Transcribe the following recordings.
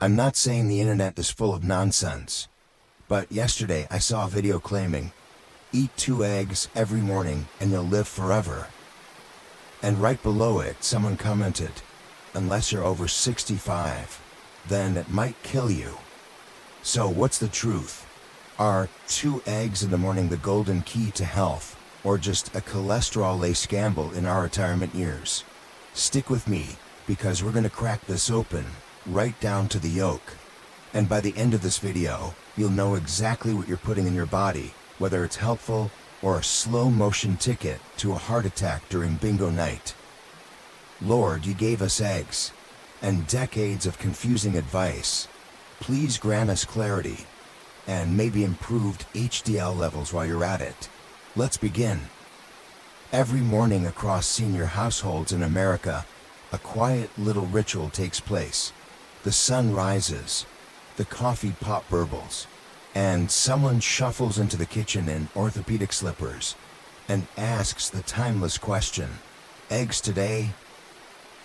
I'm not saying the internet is full of nonsense, but yesterday I saw a video claiming, eat 2 eggs every morning and you'll live forever. And right below it, someone commented, unless you're over 65, then it might kill you. So what's the truth? Are 2 eggs in the morning the golden key to health, or just a cholesterol-laced gamble in our retirement years? Stick with me, because we're going to crack this open, right down to the yolk. And by the end of this video, you'll know exactly what you're putting in your body, whether it's helpful or a slow-motion ticket to a heart attack during bingo night. Lord, you gave us eggs, and decades of confusing advice. Please grant us clarity, and maybe improved HDL levels while you're at it. Let's begin. Every morning across senior households in America, a quiet little ritual takes place. The sun rises, the coffee pot burbles, and someone shuffles into the kitchen in orthopedic slippers and asks the timeless question, eggs today?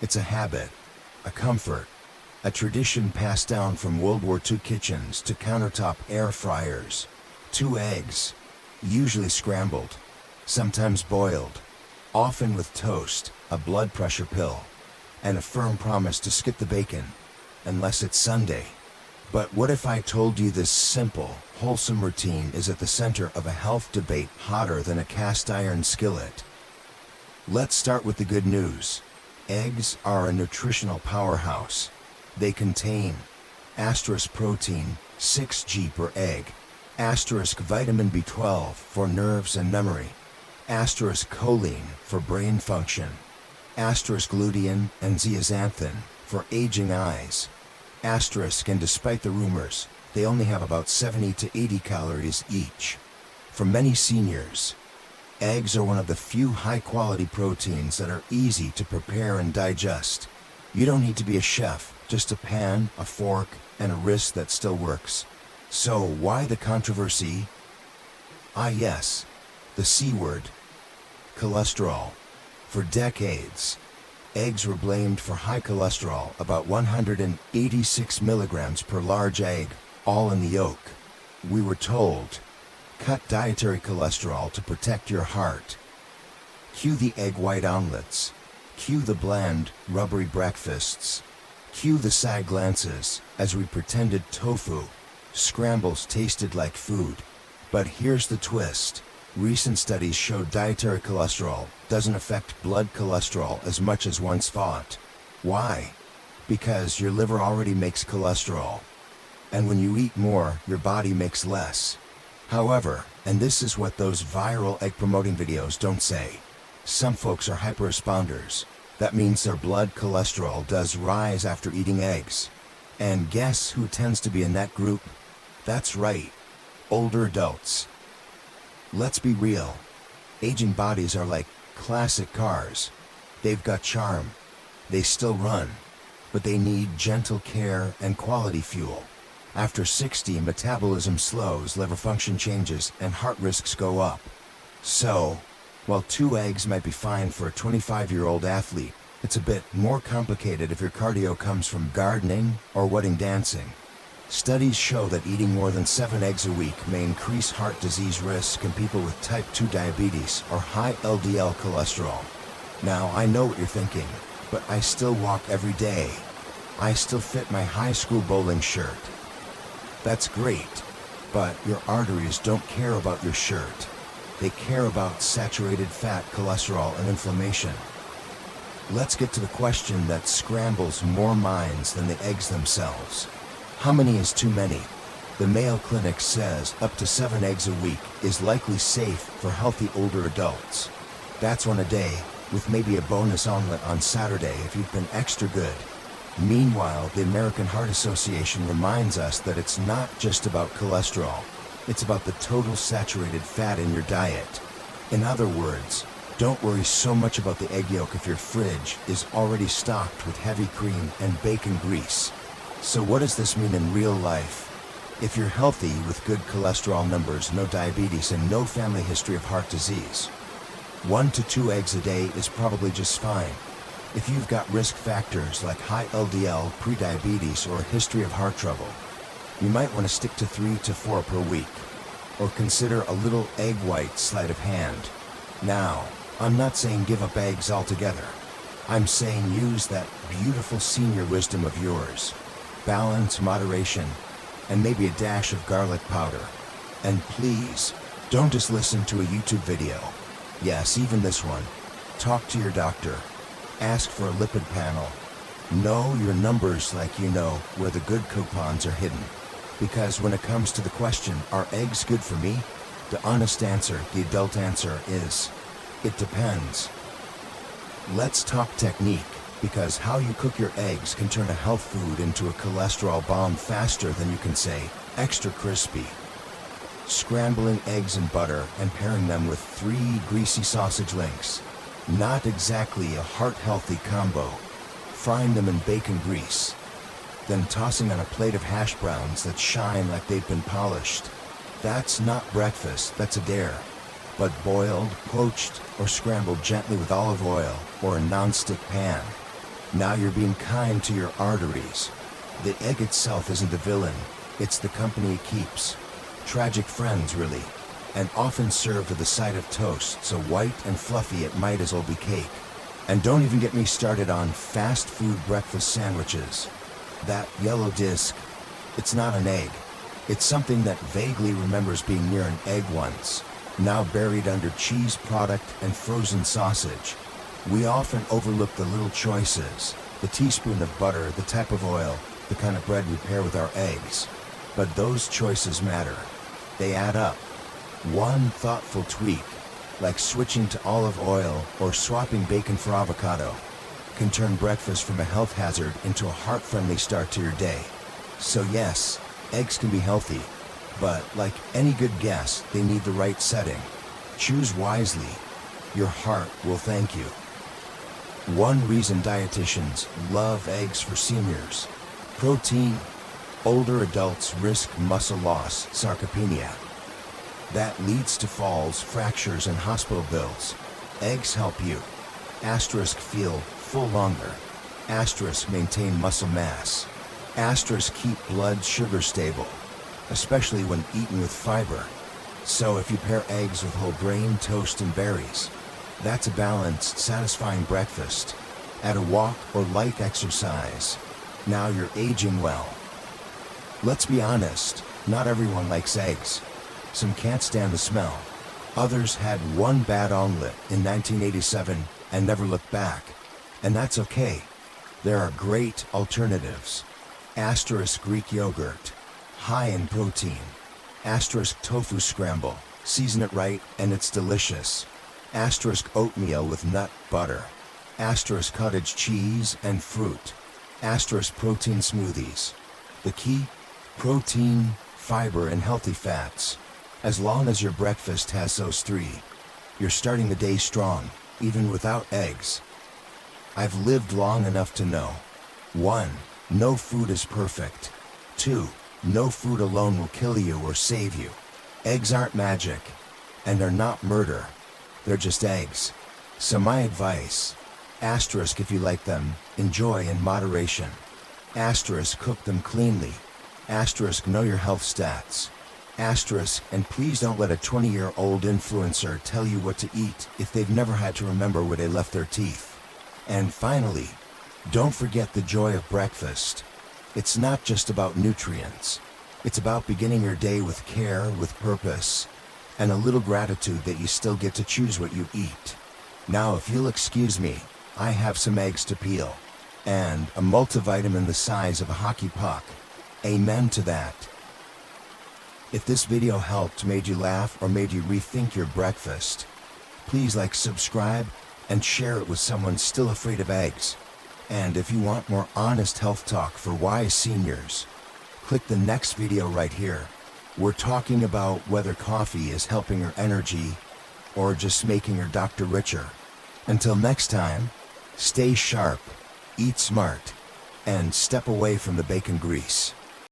It's a habit, a comfort, a tradition passed down from World War II kitchens to countertop air fryers. 2 eggs, usually scrambled, sometimes boiled, often with toast, a blood pressure pill, and a firm promise to skip the bacon, unless it's Sunday. But what if I told you this simple, wholesome routine is at the center of a health debate hotter than a cast iron skillet? Let's start with the good news. Eggs are a nutritional powerhouse. They contain protein, 6G per egg, vitamin B12 for nerves and memory, choline for brain function, glutein and zeaxanthin for aging eyes, and despite the rumors, they only have about 70 to 80 calories each. For many seniors, eggs are one of the few high-quality proteins that are easy to prepare and digest. You don't need to be a chef, just a pan, a fork, and a wrist that still works. So why the controversy? Ah yes, the C word, cholesterol. For decades, eggs were blamed for high cholesterol, about 186 milligrams per large egg, all in the yolk. We were told, cut dietary cholesterol to protect your heart. Cue the egg white omelets. Cue the bland, rubbery breakfasts. Cue the side glances as we pretended tofu, scrambles tasted like food. But here's the twist. Recent studies showed dietary cholesterol doesn't affect blood cholesterol as much as once thought. Why? Because your liver already makes cholesterol. And when you eat more, your body makes less. However, and this is what those viral egg-promoting videos don't say, some folks are hyper-responders. That means their blood cholesterol does rise after eating eggs. And guess who tends to be in that group? That's right, older adults. Let's be real. Aging bodies are like classic cars. They've got charm. They still run. But they need gentle care and quality fuel. After 60, metabolism slows, liver function changes, and heart risks go up. So, while 2 eggs might be fine for a 25-year-old athlete, it's a bit more complicated if your cardio comes from gardening or wedding dancing. Studies show that eating more than 7 eggs a week may increase heart disease risk in people with type 2 diabetes or high LDL cholesterol. Now, I know what you're thinking, but I still walk every day. I still fit my high school bowling shirt. That's great, but your arteries don't care about your shirt. They care about saturated fat, cholesterol, and inflammation. Let's get to the question that scrambles more minds than the eggs themselves. How many is too many? The Mayo Clinic says up to 7 eggs a week is likely safe for healthy older adults. That's 1 a day, with maybe a bonus omelet on Saturday if you've been extra good. Meanwhile, the American Heart Association reminds us that it's not just about cholesterol. It's about the total saturated fat in your diet. In other words, don't worry so much about the egg yolk if your fridge is already stocked with heavy cream and bacon grease. So what does this mean in real life? If you're healthy with good cholesterol numbers, no diabetes, and no family history of heart disease, 1 to 2 eggs a day is probably just fine. If you've got risk factors like high LDL, prediabetes, or a history of heart trouble, you might want to stick to 3 to 4 per week, or consider a little egg white sleight of hand. Now, I'm not saying give up eggs altogether. I'm saying use that beautiful senior wisdom of yours. Balance, moderation, and maybe a dash of garlic powder. And please, don't just listen to a YouTube video. Yes, even this one. Talk to your doctor. Ask for a lipid panel. Know your numbers like you know where the good coupons are hidden. Because when it comes to the question, are eggs good for me? The honest answer, the adult answer is, it depends. Let's talk technique, because how you cook your eggs can turn a health food into a cholesterol bomb faster than you can say, extra crispy. Scrambling eggs in butter and pairing them with 3 greasy sausage links. Not exactly a heart-healthy combo. Frying them in bacon grease. Then tossing on a plate of hash browns that shine like they've been polished. That's not breakfast, that's a dare. But boiled, poached, or scrambled gently with olive oil or a non-stick pan. Now you're being kind to your arteries. The egg itself isn't the villain, it's the company it keeps. Tragic friends, really. And often served with a side of toast, so white and fluffy it might as well be cake. And don't even get me started on fast food breakfast sandwiches. That yellow disc, it's not an egg. It's something that vaguely remembers being near an egg once, now buried under cheese product and frozen sausage. We often overlook the little choices, the teaspoon of butter, the type of oil, the kind of bread we pair with our eggs. But those choices matter. They add up. One thoughtful tweak, like switching to olive oil or swapping bacon for avocado, can turn breakfast from a health hazard into a heart-friendly start to your day. So yes, eggs can be healthy, but like any good guest, they need the right setting. Choose wisely. Your heart will thank you. One reason dietitians love eggs for seniors. Protein. Older adults risk muscle loss, sarcopenia. That leads to falls, fractures, and hospital bills. Eggs help you. Asterisk feel full longer. Asterisk maintain muscle mass. Asterisk keep blood sugar stable, especially when eaten with fiber. So if you pair eggs with whole grain, toast, and berries, that's a balanced, satisfying breakfast. At a walk or light exercise. Now you're aging well. Let's be honest, not everyone likes eggs. Some can't stand the smell. Others had one bad omelet in 1987 and never looked back. And that's okay. There are great alternatives. Asterisk Greek yogurt, high in protein. Asterisk tofu scramble, season it right and it's delicious. Asterisk oatmeal with nut butter. Asterisk cottage cheese and fruit. Asterisk protein smoothies. The key? Protein, fiber, and healthy fats. As long as your breakfast has those 3, you're starting the day strong, even without eggs. I've lived long enough to know. 1. No food is perfect. 2. No food alone will kill you or save you. Eggs aren't magic, and they're not murder. They're just eggs. So my advice, asterisk if you like them, enjoy in moderation. Asterisk cook them cleanly. Asterisk know your health stats. Asterisk, and please don't let a 20-year-old influencer tell you what to eat if they've never had to remember where they left their teeth. And finally, don't forget the joy of breakfast. It's not just about nutrients. It's about beginning your day with care, with purpose, and a little gratitude that you still get to choose what you eat. Now, if you'll excuse me, I have some eggs to peel, and a multivitamin the size of a hockey puck. Amen to that. If this video helped, made you laugh, or made you rethink your breakfast, please like, subscribe, and share it with someone still afraid of eggs. And if you want more honest health talk for wise seniors, click the next video right here. We're talking about whether coffee is helping your energy or just making your doctor richer. Until next time, stay sharp, eat smart, and step away from the bacon grease.